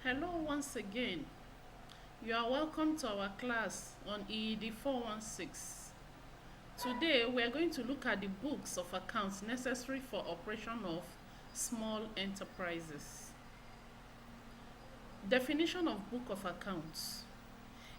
Hello once again. You are welcome to our class on EED 416. Today we are going to look at the books of accounts necessary for operation of small enterprises. Definition of book of accounts.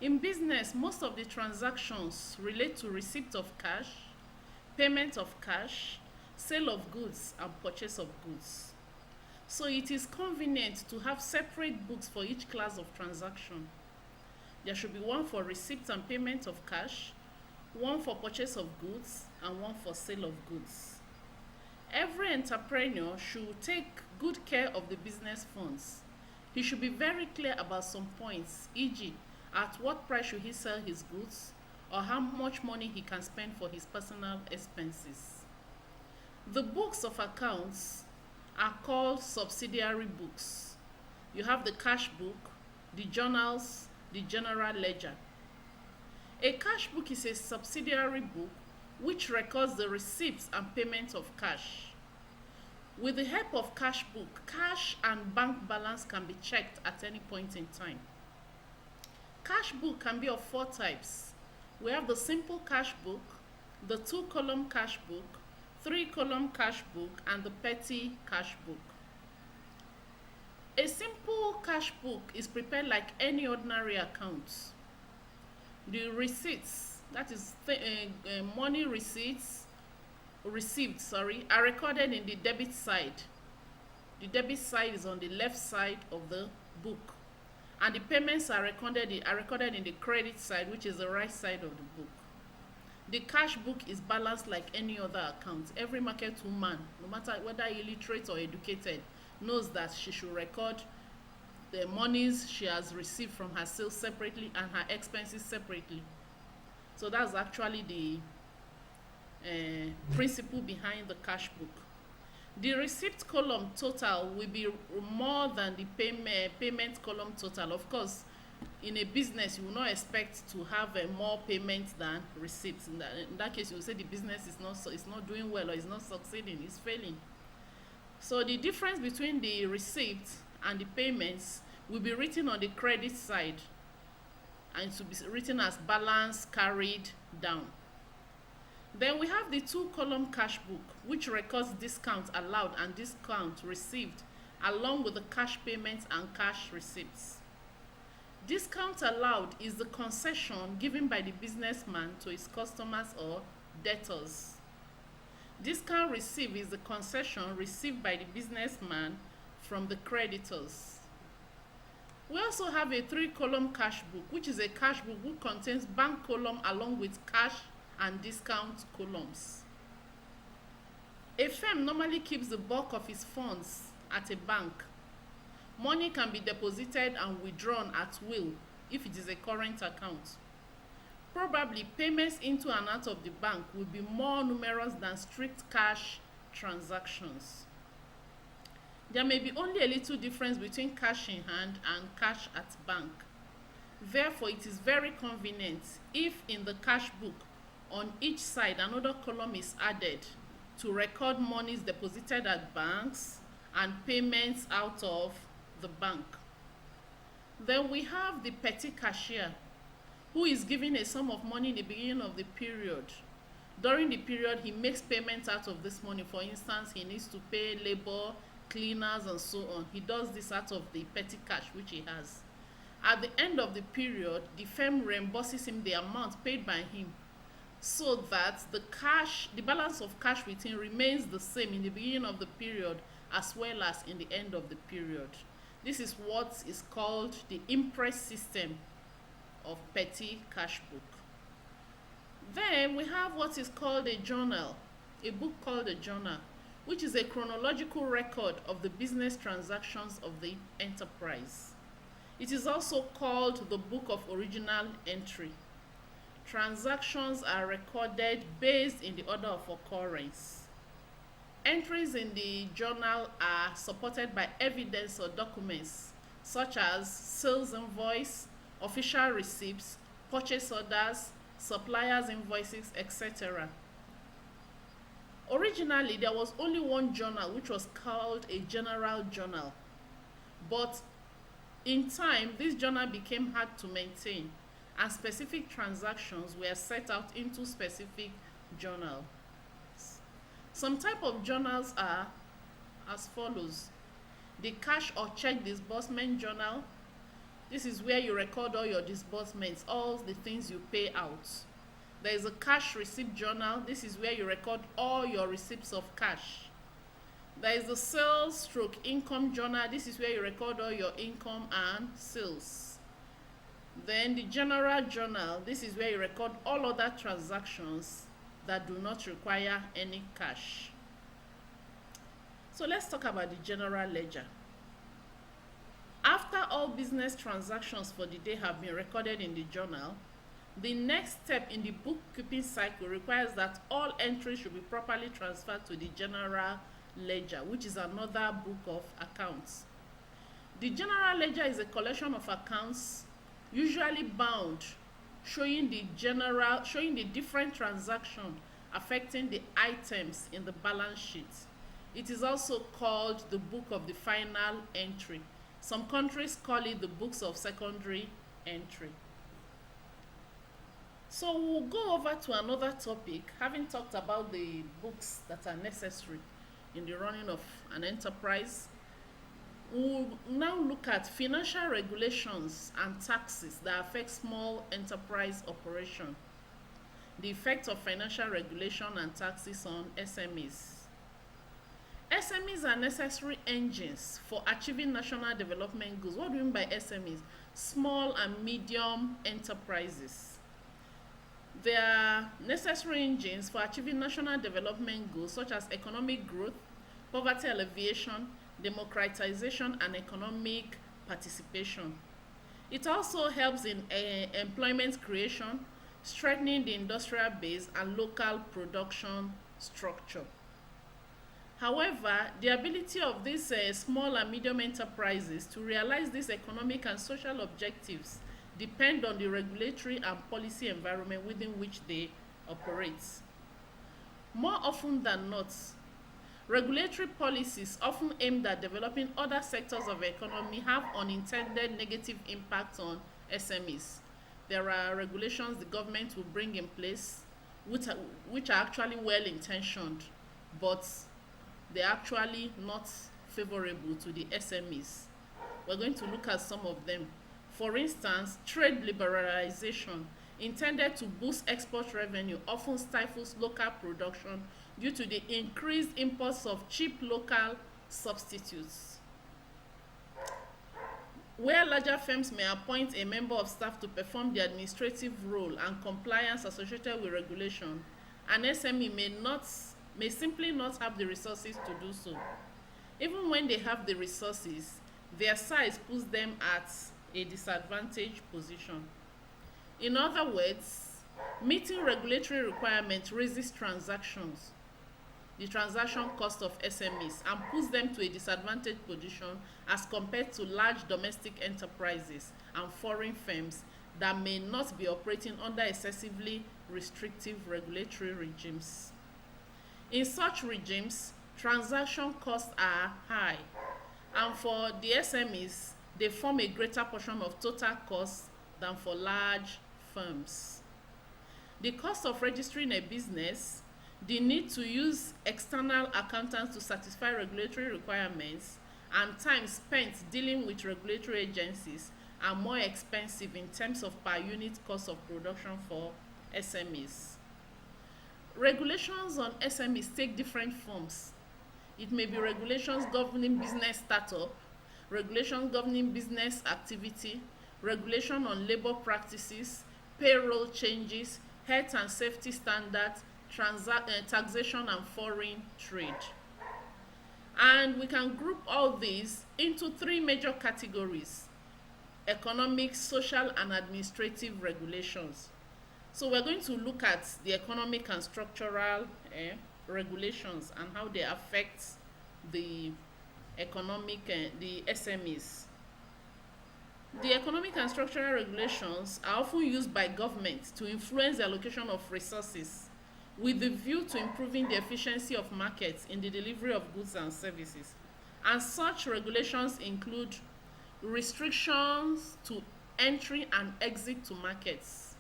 In business, most of the transactions relate to receipt of cash, payment of cash, sale of goods, and purchase of goods. So it is convenient to have separate books for each class of transaction. There should be one for receipt and payment of cash, one for purchase of goods, and one for sale of goods. Every entrepreneur should take good care of the business funds. He should be very clear about some points, e.g., at what price should he sell his goods, or how much money he can spend for his personal expenses. The books of accounts are called subsidiary books. You have the cash book, the journals, the general ledger. A cash book is a subsidiary book which records the receipts and payments of cash. With the help of cash book, cash and bank balance can be checked at any point in time. Cash book can be of four types. We have the simple cash book, the two-column cash book, three-column cash book, and the petty cash book. A simple cash book is prepared like any ordinary account. The receipts, that is money receipts, are recorded in the debit side. The debit side is on the left side of the book, and the payments are recorded in the credit side, which is the right side of the book. The cash book is balanced like any other account. Every market woman, no matter whether illiterate or educated, knows that she should record the monies she has received from her sales separately and her expenses separately. So that's actually the principle behind the cash book. The receipt column total will be more than the payment column total. Of course, in a business, you will not expect to have more payments than receipts. In that case, you will say the business is not doing well, or is not succeeding, is failing. So the difference between the receipts and the payments will be written on the credit side, and it will be written as balance carried down. Then we have the two-column cash book, which records discount allowed and discount received, along with the cash payments and cash receipts. Discount allowed is the concession given by the businessman to his customers or debtors. Discount received is the concession received by the businessman from the creditors. We also have a three-column cash book, which is a cash book which contains bank column along with cash and discount columns. A firm normally keeps the bulk of its funds at a bank. Money can be deposited and withdrawn at will if it is a current account. Probably payments into and out of the bank will be more numerous than strict cash transactions. There may be only a little difference between cash in hand and cash at bank. Therefore, it is very convenient if in the cash book on each side another column is added to record monies deposited at banks and payments out of the bank. Then we have the petty cashier, who is given a sum of money in the beginning of the period. During the period, he makes payments out of this money. For instance, he needs to pay labor, cleaners, and so on. He does this out of the petty cash which he has. At the end of the period, the firm reimburses him the amount paid by him, so that the balance of cash with him remains the same in the beginning of the period as well as in the end of the period. This is what is called the imprest system of petty cash book. Then we have what is called a journal, a book called a journal, which is a chronological record of the business transactions of the enterprise. It is also called the book of original entry. Transactions are recorded based in the order of occurrence. Entries in the journal are supported by evidence or documents such as sales invoice, official receipts, purchase orders, suppliers' invoices, etc. Originally, there was only one journal which was called a general journal, but In time, this journal became hard to maintain, and specific transactions were set out into specific journals. Some type of journals are as follows: the cash or check disbursement journal. This is where you record all your disbursements, all the things you pay out. There is a cash receipt journal. This is where you record all your receipts of cash. There is the sales stroke income journal. This is where you record all your income and sales. Then the general journal. This is where you record all other transactions that do not require any cash. So let's talk about the general ledger. After all business transactions for the day have been recorded in the journal, the next step in the bookkeeping cycle requires that all entries should be properly transferred to the general ledger, which is another book of accounts. The general ledger is a collection of accounts, usually bound, showing the different transactions affecting the items in the balance sheet. It is also called the book of the final entry. Some countries call it the books of secondary entry. So we'll go over to another topic, having talked about the books that are necessary in the running of an enterprise. We'll now look at financial regulations and taxes that affect small enterprise operation. The effect of financial regulation and taxes on SMEs. SMEs are necessary engines for achieving national development goals. What do we mean by SMEs? Small and medium enterprises. They are necessary engines for achieving national development goals such as economic growth, poverty alleviation, democratization, and economic participation. It also helps in employment creation, strengthening the industrial base and local production structure. However, the ability of these small and medium enterprises to realize these economic and social objectives depend on the regulatory and policy environment within which they operate. More often than not, regulatory policies often aimed at developing other sectors of the economy have unintended negative impacts on SMEs. There are regulations the government will bring in place which are actually well-intentioned, but they're actually not favorable to the SMEs. We're going to look at some of them. For instance, trade liberalization intended to boost export revenue often stifles local production due to the increased imports of cheap local substitutes. Where larger firms may appoint a member of staff to perform the administrative role and compliance associated with regulation, an SME may simply not have the resources to do so. Even when they have the resources, their size puts them at a disadvantaged position. In other words, meeting regulatory requirements raises the transaction cost of SMEs, and puts them to a disadvantaged position as compared to large domestic enterprises and foreign firms that may not be operating under excessively restrictive regulatory regimes. In such regimes, transaction costs are high, and for the SMEs, they form a greater portion of total costs than for large firms. The cost of registering a business, the need to use external accountants to satisfy regulatory requirements, and time spent dealing with regulatory agencies are more expensive in terms of per unit cost of production for SMEs. Regulations on SMEs take different forms. It may be regulations governing business startup, regulations governing business activity, regulation on labor practices, payroll changes, health and safety standards, taxation and foreign trade. And we can group all these into three major categories: economic, social, and administrative regulations. So we're going to look at the economic and structural regulations and how they affect the the SMEs. The economic and structural regulations are often used by government to influence the allocation of resources with the view to improving the efficiency of markets in the delivery of goods and services. And such regulations include restrictions to entry and exit to markets,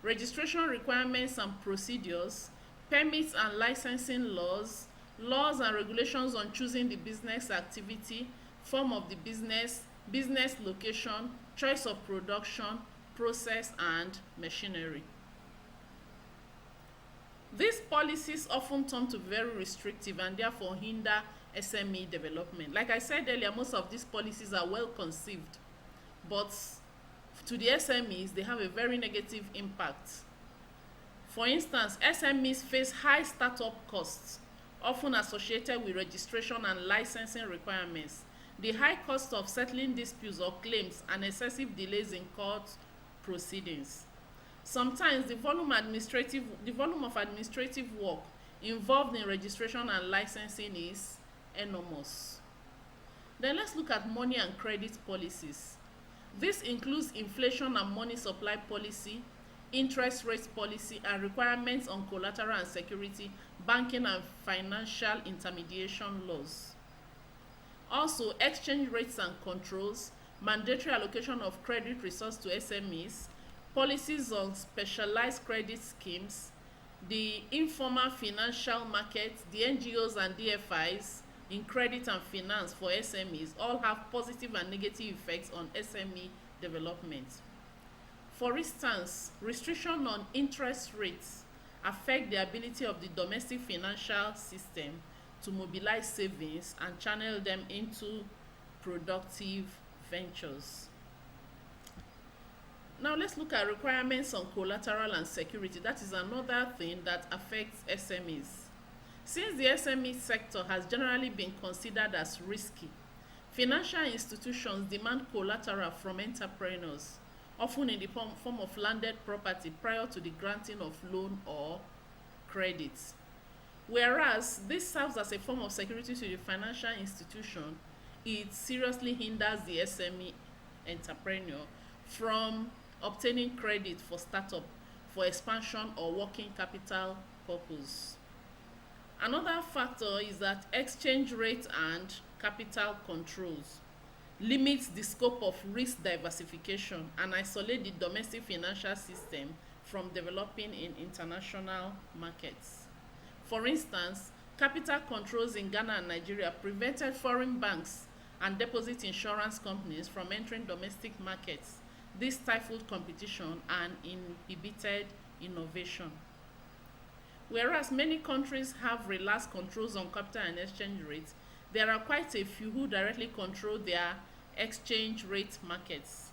registration requirements and procedures, permits and licensing laws, laws and regulations on choosing the business activity, form of the business, business location, choice of production, process and machinery. These policies often turn to very restrictive and therefore hinder SME development. Like I said earlier, most of these policies are well conceived, but to the SMEs, they have a very negative impact. For instance, SMEs face high startup costs, often associated with registration and licensing requirements, the high cost of settling disputes or claims, and excessive delays in court proceedings. Sometimes the volume of administrative work involved in registration and licensing is enormous. Then let's look at money and credit policies. This includes inflation and money supply policy, interest rate policy, and requirements on collateral and security, banking and financial intermediation laws. Also, exchange rates and controls, mandatory allocation of credit resource to SMEs, policies on specialized credit schemes, the informal financial market, the NGOs and DFIs in credit and finance for SMEs all have positive and negative effects on SME development. For instance, restriction on interest rates affect the ability of the domestic financial system to mobilize savings and channel them into productive ventures. Now let's look at requirements on collateral and security. That is another thing that affects SMEs. Since the SME sector has generally been considered as risky, financial institutions demand collateral from entrepreneurs, often in the form of landed property prior to the granting of loan or credit. Whereas this serves as a form of security to the financial institution, it seriously hinders the SME entrepreneur from obtaining credit for startup, for expansion or working capital purpose. Another factor is that exchange rate and capital controls limits the scope of risk diversification and isolate the domestic financial system from developing in international markets. For instance, capital controls in Ghana and Nigeria prevented foreign banks and deposit insurance companies from entering domestic markets. This stifled competition and inhibited innovation. Whereas many countries have relaxed controls on capital and exchange rates, there are quite a few who directly control their exchange rate markets.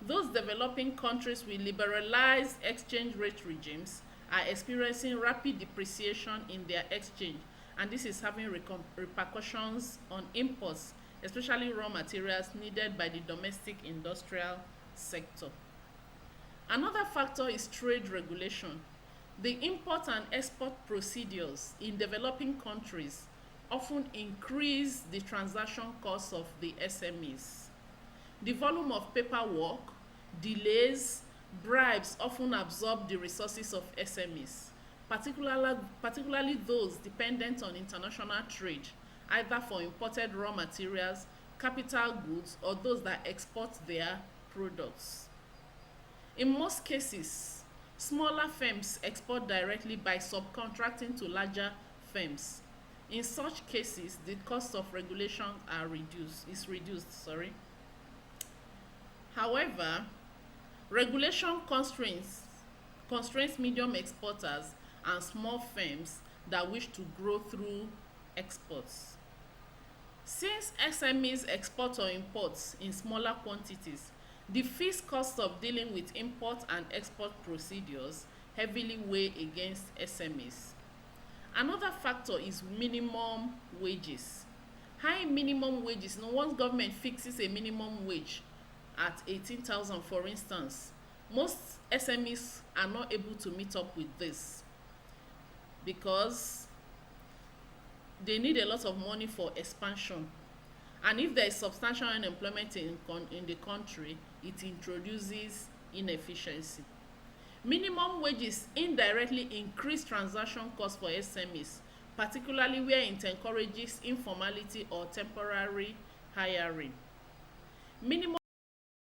Those developing countries with liberalized exchange rate regimes are experiencing rapid depreciation in their exchange, and this is having repercussions on imports, especially raw materials needed by the domestic industrial sector. Another factor is trade regulation. The import and export procedures in developing countries often increase the transaction costs of the SMEs. The volume of paperwork, delays, bribes often absorb the resources of SMEs, particularly those dependent on international trade, either for imported raw materials, capital goods, or those that export their products. In most cases, smaller firms export directly by subcontracting to larger firms. In such cases, the cost of regulation is reduced. However, regulation constrains medium exporters and small firms that wish to grow through exports. Since SMEs export or import in smaller quantities, the fixed cost of dealing with import and export procedures heavily weigh against SMEs. Another factor is minimum wages. High minimum wages. Now, once government fixes a minimum wage at 18,000, for instance, most SMEs are not able to meet up with this because they need a lot of money for expansion. And if there is substantial unemployment in the country, it introduces inefficiency. Minimum wages indirectly increase transaction costs for SMEs, particularly where it encourages informality or temporary hiring.